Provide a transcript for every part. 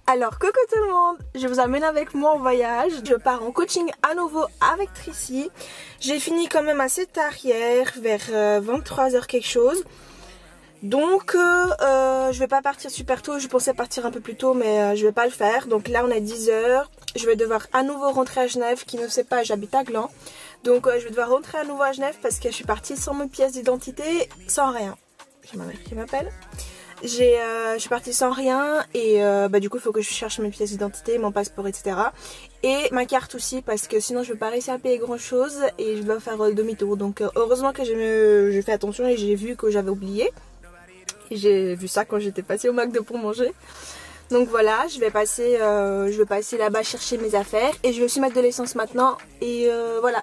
Alors coucou tout le monde, je vous amène avec moi en voyage. Je pars en coaching à nouveau avec Tracy. J'ai fini quand même assez tard hier, vers 23h quelque chose. Donc je vais pas partir super tôt, je pensais partir un peu plus tôt mais je vais pas le faire. Donc là on est 10h, je vais devoir à nouveau rentrer à Genève. Qui ne sait pas, j'habite à Gland. Donc je vais devoir rentrer à nouveau à Genève parce que je suis partie sans mes pièces d'identité, sans rien. J'ai ma mère qui m'appelle. Je suis partie sans rien et du coup il faut que je cherche mes pièces d'identité, mon passeport, etc. Et ma carte aussi parce que sinon je vais pas réussir à payer grand chose et je dois faire demi-tour. Donc heureusement que j'ai fait attention et j'ai vu que j'avais oublié. Et j'ai vu ça quand j'étais passée au McDo pour manger. Donc voilà, je vais passer là-bas chercher mes affaires et je vais aussi mettre de l'essence maintenant et voilà.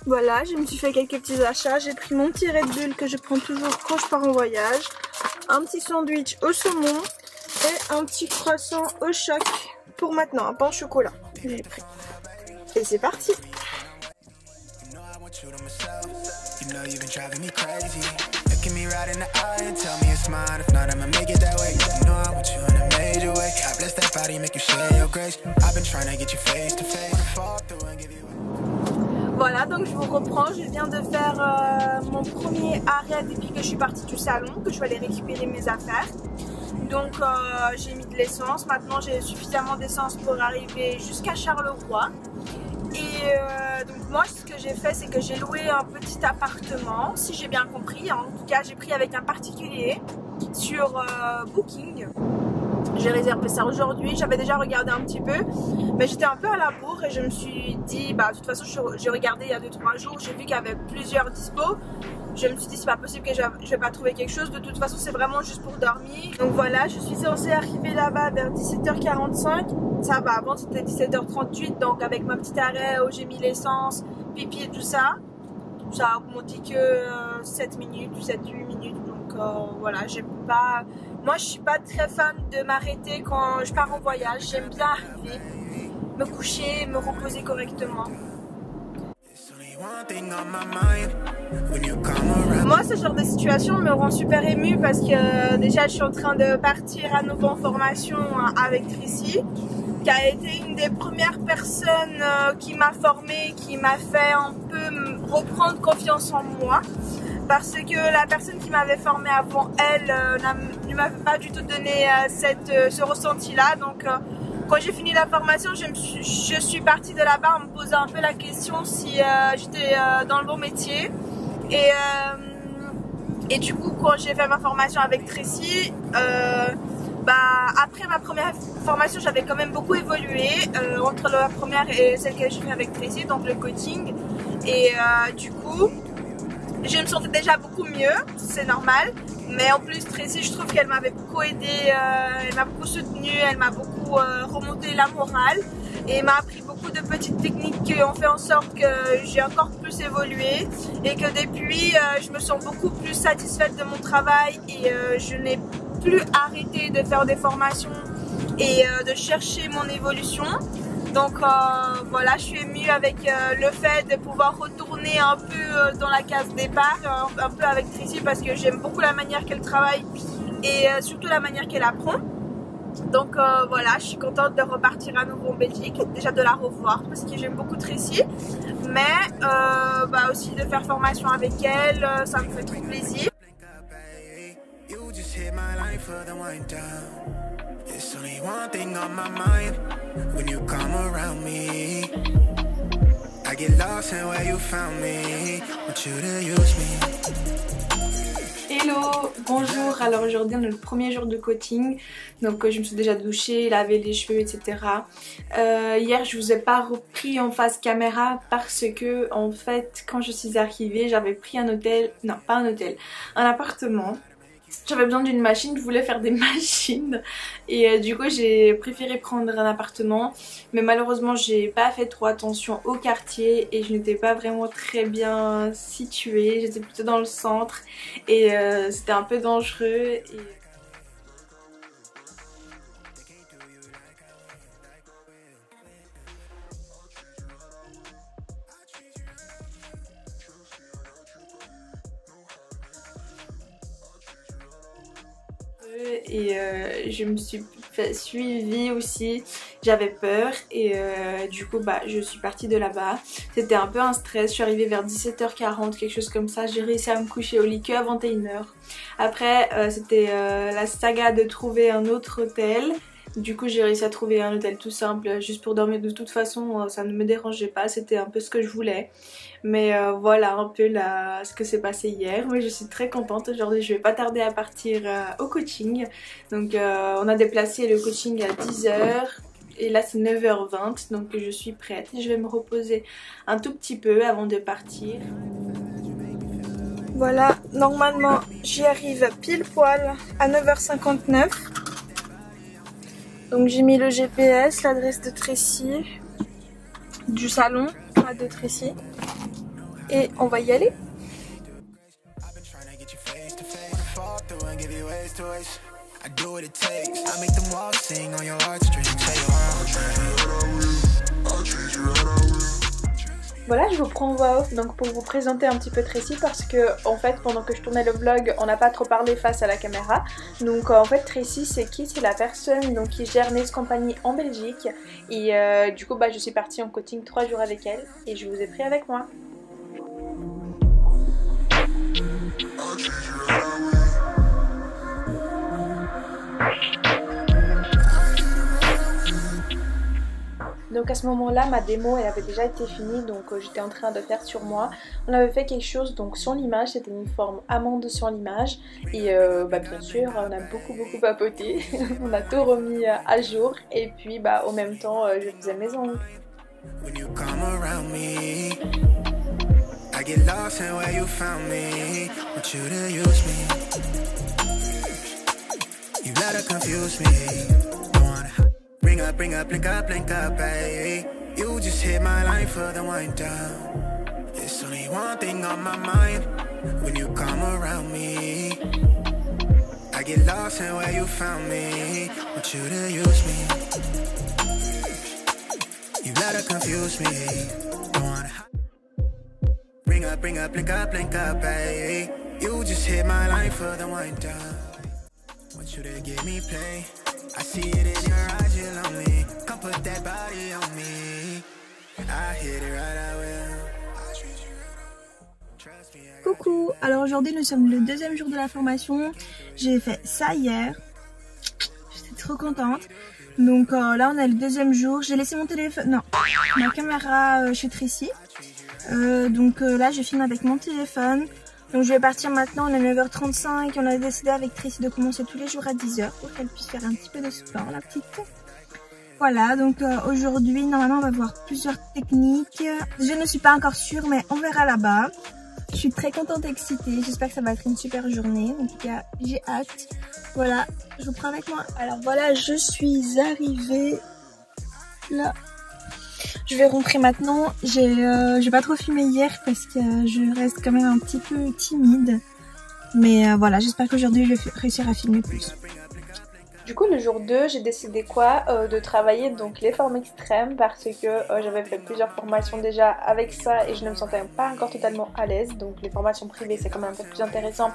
Voilà, je me suis fait quelques petits achats. J'ai pris mon petit Red Bull que je prends toujours quand je pars en voyage. Un petit sandwich au saumon et un petit croissant au choc pour maintenant, un pain au chocolat. J'ai pris. Et c'est parti. Voilà, donc je vous reprends, je viens de faire mon premier arrêt depuis que je suis partie du salon, que je vais aller récupérer mes affaires. Donc j'ai mis de l'essence, maintenant j'ai suffisamment d'essence pour arriver jusqu'à Charleroi. Et donc moi ce que j'ai fait c'est que j'ai loué un petit appartement, si j'ai bien compris, en tout cas j'ai pris avec un particulier sur Booking. J'ai réservé ça aujourd'hui, j'avais déjà regardé un petit peu, mais j'étais un peu à la bourre et je me suis dit, de toute façon j'ai regardé il y a 2-3 jours, j'ai vu qu'il y avait plusieurs dispos. Je me suis dit c'est pas possible que je vais pas trouver quelque chose, de toute façon c'est vraiment juste pour dormir. Donc voilà, je suis censée arriver là-bas vers 17h45, ça va, avant c'était 17h38, donc avec ma petite arrêt où j'ai mis l'essence, pipi et tout ça, ça a augmenté que 7 minutes, 7-8 minutes, donc voilà, moi je suis pas très fan de m'arrêter quand je pars en voyage, j'aime bien arriver, me coucher, me reposer correctement. Moi ce genre de situation me rend super émue parce que déjà je suis en train de partir à nouveau en formation avec Tracy, qui a été une des premières personnes qui m'a formée, qui m'a fait un peu reprendre confiance en moi. Parce que la personne qui m'avait formée avant elle ne m'avait pas du tout donné ce ressenti-là. Donc quand j'ai fini la formation, je suis partie de là-bas en me posant un peu la question si j'étais dans le bon métier. Et du coup, quand j'ai fait ma formation avec Tracy, après ma première formation, j'avais quand même beaucoup évolué entre la première et celle que j'ai fait avec Tracy, donc le coaching. Et du coup, je me sentais déjà beaucoup mieux, c'est normal. Mais en plus, Tracy, je trouve qu'elle m'avait beaucoup aidée, elle m'a beaucoup soutenue, elle m'a beaucoup remonté la morale et m'a appris beaucoup de petites techniques qui ont fait en sorte que j'ai encore plus évolué et que depuis, je me sens beaucoup plus satisfaite de mon travail et je n'ai plus arrêté de faire des formations et de chercher mon évolution. Donc voilà, je suis émue avec le fait de pouvoir retourner un peu dans la case départ, un peu avec Tracy parce que j'aime beaucoup la manière qu'elle travaille et surtout la manière qu'elle apprend. Donc voilà, je suis contente de repartir à nouveau en Belgique, déjà de la revoir parce que j'aime beaucoup Tracy, mais aussi de faire formation avec elle, ça me fait trop plaisir. There's only one thing on my mind when you come around me. I get lost in where you found me. Want you to use me. Hello, bonjour. Alors aujourd'hui on est le premier jour de coaching, donc je me suis déjà douchée, lavé les cheveux, etc. Hier je vous ai pas repris en face caméra parce que en fait quand je suis arrivée j'avais pris un hôtel, non pas un hôtel, un appartement. J'avais besoin d'une machine, je voulais faire des machines et du coup j'ai préféré prendre un appartement, mais malheureusement j'ai pas fait trop attention au quartier et je n'étais pas vraiment très bien située, j'étais plutôt dans le centre et c'était un peu dangereux. Et je me suis fait suivie aussi, j'avais peur et du coup bah je suis partie de là-bas. C'était un peu un stress, je suis arrivée vers 17h40 quelque chose comme ça, j'ai réussi à me coucher au lit que à 21h. Après c'était la saga de trouver un autre hôtel. Du coup j'ai réussi à trouver un hôtel tout simple juste pour dormir, de toute façon ça ne me dérangeait pas, c'était un peu ce que je voulais. Mais voilà un peu ce que s'est passé hier, mais je suis très contente. Aujourd'hui je vais pas tarder à partir au coaching. Donc on a déplacé le coaching à 10h et là c'est 9h20, donc je suis prête. Je vais me reposer un tout petit peu avant de partir. Voilà, normalement j'y arrive pile poil à 9h59. Donc j'ai mis le GPS, l'adresse de Tracy, du salon de Tracy, et on va y aller. Voilà, je vous prends en voix off donc pour vous présenter un petit peu Tracy, parce que en fait pendant que je tournais le vlog on n'a pas trop parlé face à la caméra. Donc en fait Tracy c'est qui? C'est la personne donc, qui gère Nails Company en Belgique et du coup bah, je suis partie en coaching 3 jours avec elle et je vous ai pris avec moi. Donc à ce moment-là, ma démo elle avait déjà été finie, donc j'étais en train de faire sur moi. On avait fait quelque chose donc sans l'image, c'était une forme amande sans l'image. Et bah, bien sûr, on a beaucoup papoté, on a tout remis à jour. Et puis bah, au même temps, je faisais mes ongles. Bring up, link up, baby. You just hit my line for the wind down. There's only one thing on my mind when you come around me. I get lost in where you found me. Want you to use me. You let her confuse me. Don't wanna bring up, link up, baby. You just hit my line for the wind down. Want you to give me play. I see it in your eyes, you're lonely. Come put that body on me. I hit it right, I will. Coucou, alors aujourd'hui nous sommes le deuxième jour de la formation. J'ai fait ça hier. J'étais trop contente. Donc là on est le deuxième jour. J'ai laissé mon téléphone, non, ma caméra chez Tracy. Donc là je filme avec mon téléphone. Donc je vais partir maintenant, on est 9h35 et on a décidé avec Tracy de commencer tous les jours à 10h pour qu'elle puisse faire un petit peu de sport, la petite. Voilà, donc aujourd'hui normalement on va voir plusieurs techniques. Je ne suis pas encore sûre mais on verra là-bas. Je suis très contente et excitée, j'espère que ça va être une super journée. En tout cas j'ai hâte. Voilà, je vous prends avec moi. Alors voilà, je suis arrivée là. Je vais rentrer maintenant. J'ai pas trop filmé hier parce que je reste quand même un petit peu timide. Mais voilà, j'espère qu'aujourd'hui je vais réussir à filmer plus. Du coup le jour 2 j'ai décidé de travailler donc les formes extrêmes parce que j'avais fait plusieurs formations déjà avec ça et je ne me sentais pas encore totalement à l'aise. Donc les formations privées c'est quand même un peu plus intéressant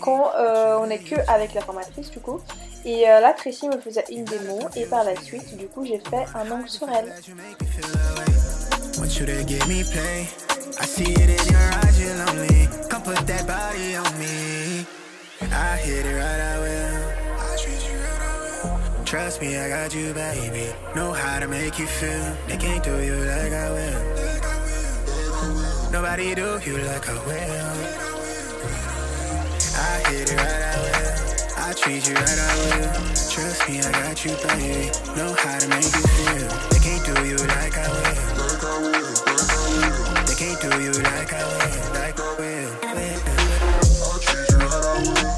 quand on n'est que avec la formatrice du coup. Et là Tracy me faisait une démo et par la suite du coup j'ai fait un ongle sur elle. Trust me, I got you, baby. Know how to make you feel. They can't do you like I will. Nobody do you like I will. I hit it right, I will. I treat you right, I will. Trust me, I got you, baby. Know how to make you feel. They can't do you like I will. They can't do you like I will. Like I will. I treat you right, I will.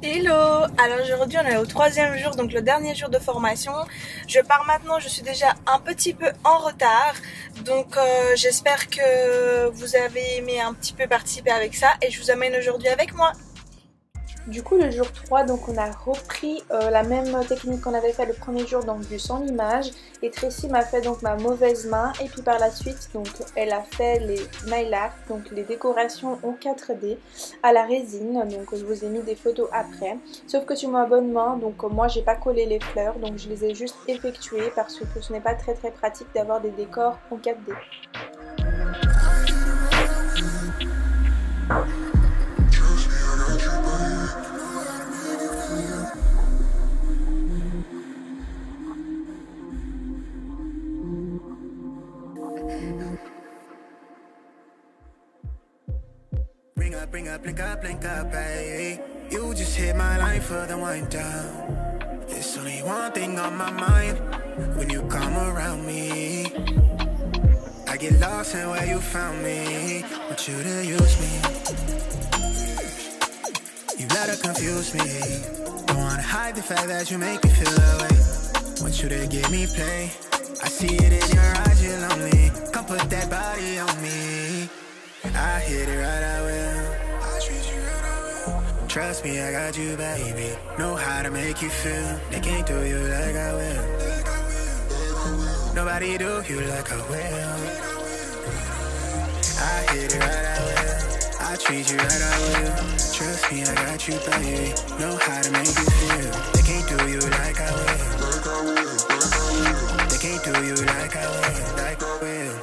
Hello! Alors aujourd'hui on est au 3e jour, donc le dernier jour de formation. Je pars maintenant, je suis déjà un petit peu en retard. Donc j'espère que vous avez aimé un petit peu participer avec ça et je vous amène aujourd'hui avec moi. Du coup le jour 3, donc on a repris la même technique qu'on avait fait le premier jour, donc du sans limage. Et Tracy m'a fait donc ma mauvaise main et puis par la suite donc elle a fait les nail art, donc les décorations en 4D à la résine. Donc je vous ai mis des photos après. Sauf que sur ma bonne main, donc moi j'ai pas collé les fleurs, donc je les ai juste effectuées parce que ce n'est pas très pratique d'avoir des décors en 4D. Blink up, hey. You just hit my line for the wind down. There's only one thing on my mind when you come around me. I get lost in where you found me. Want you to use me. You let her confuse me. Don't wanna hide the fact that you make me feel that way. Want you to give me play. I see it in your eyes, you're lonely. Come put that body on me. I hit it right, I will. Trust me, I got you, baby. Know how to make you feel. They can't do you like I will. Nobody do you like I will. I hit it right, I will. I treat you right, I will. Trust me, I got you, baby. Know how to make you feel. They can't do you like I will. They can't do you like I will. Like I will.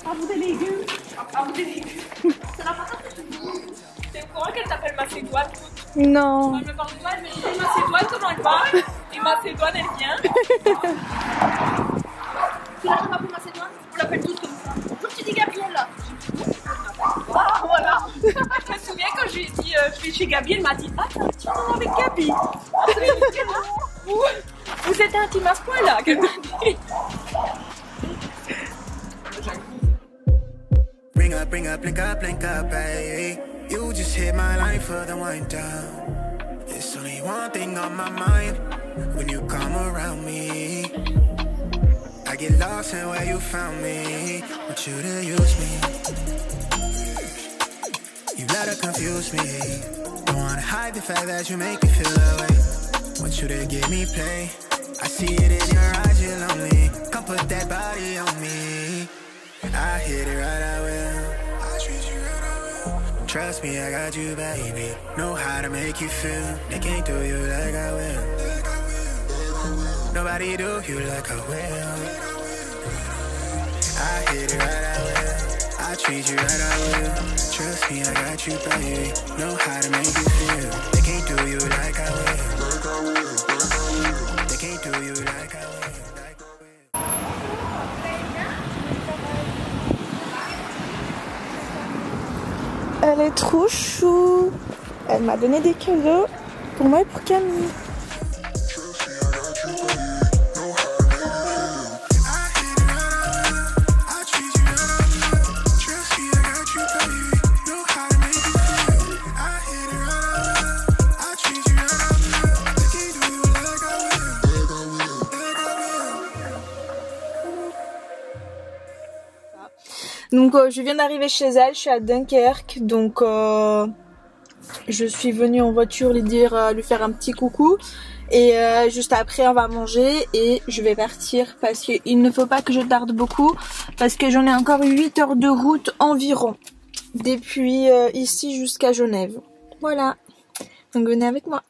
Bravo des légumes. Bravo des légumes. C'est la patate que tu veux. T'es au courant qu'elle t'appelle Macédoine? Non. Elle me parle de toi, elle me dit Macédoine, comment elle parle? Et Macédoine, elle vient. Tu l'as pas appelée Macédoine? On l'appelle tous comme ça. Quand tu dis Gabrielle là. Ah voilà. Je me souviens quand je lui ai dit je vais chez Gabi, elle m'a dit ah t'as un petit moment avec Gabi. Vous êtes intime à ce point là qu'elle m'a dit. Bring up, blink up, hey. You just hit my line for the wind down. There's only one thing on my mind when you come around me. I get lost in where you found me. Want you to use me. You let her confuse me. Don't wanna hide the fact that you make me feel that way. Want you to give me play. I see it in your eyes, you're lonely. Come put that body on me. I hit it right, I will. Trust me, I got you, baby. Know how to make you feel. They can't do you like I will. Nobody do you like I will. I hit it right, I will. I treat you right, I will. Trust me, I got you, baby. Know how to make you feel. They can't do you like I will. They can't do you like I will. Elle est trop chou. Elle m'a donné des cadeaux pour moi et pour Camille. Donc je viens d'arriver chez elle, je suis à Dunkerque, donc je suis venue en voiture lui dire, lui faire un petit coucou et juste après on va manger et je vais partir parce qu'il ne faut pas que je tarde beaucoup parce que j'en ai encore 8 heures de route environ depuis ici jusqu'à Genève. Voilà, donc venez avec moi.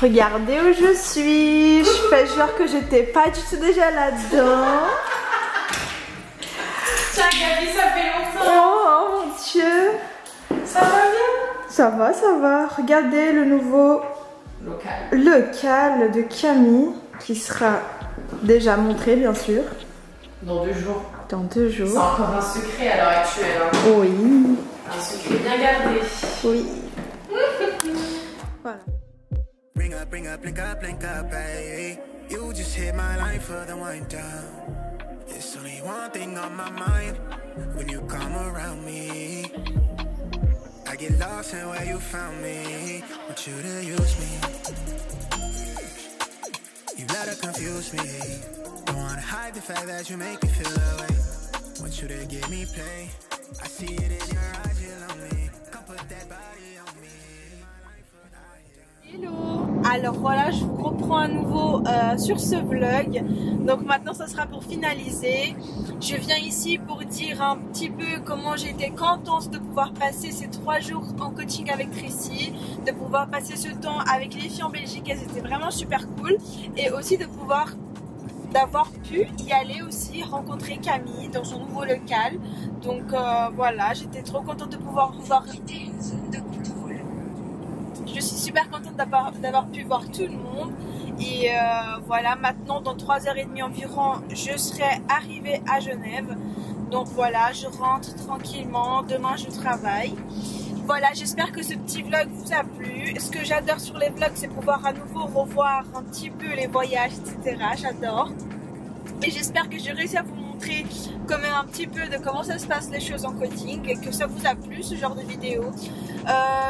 Regardez où je suis. Je fais genre que j'étais pas du tout déjà là-dedans. Tiens Gabi, ça fait longtemps. Oh mon Dieu. Ça va bien? Ça va, ça va. Regardez le nouveau local de Camille qui sera déjà montré bien sûr. Dans 2 jours. Dans 2 jours. C'est encore un secret à l'heure actuelle. Hein. Oui. Un secret bien gardé. Oui. Voilà. Bring up, link up, hey. You just hit my line for the wind down. There's only one thing on my mind when you come around me. I get lost in where you found me. Want you to use me. You let her confuse me. Don't wanna hide the fact that you make me feel that way. Want you to give me play. I see it in your eyes, you're lonely. Come put that body on me. Hello. Alors voilà, je vous reprends à nouveau sur ce vlog. Donc maintenant ça sera pour finaliser. Je viens ici pour dire un petit peu comment j'étais contente de pouvoir passer ces 3 jours en coaching avec Tracy, de pouvoir passer ce temps avec les filles en Belgique, elles étaient vraiment super cool, et aussi d'avoir pu y aller aussi rencontrer Camille dans son nouveau local. Donc voilà, j'étais trop contente de pouvoir voir. Je suis super contente d'avoir pu voir tout le monde. Et voilà, maintenant dans 3h30 environ, je serai arrivée à Genève. Donc voilà, je rentre tranquillement. Demain, je travaille. Voilà, j'espère que ce petit vlog vous a plu. Ce que j'adore sur les vlogs, c'est pouvoir à nouveau revoir un petit peu les voyages, etc. J'adore. Et j'espère que j'ai réussi à vous montrer quand même un petit peu de comment ça se passe les choses en coaching et que ça vous a plu ce genre de vidéo.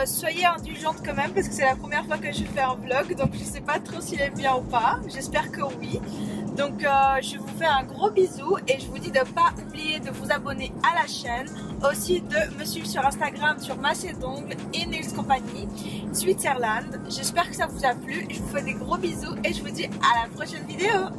Soyez indulgente quand même parce que c'est la première fois que je fais un vlog, donc je sais pas trop s'il est bien ou pas. J'espère que oui. Donc je vous fais un gros bisou et je vous dis de ne pas oublier de vous abonner à la chaîne, aussi de me suivre sur Instagram sur Macédongle et Nails Company Switzerland. J'espère que ça vous a plu, je vous fais des gros bisous et je vous dis à la prochaine vidéo.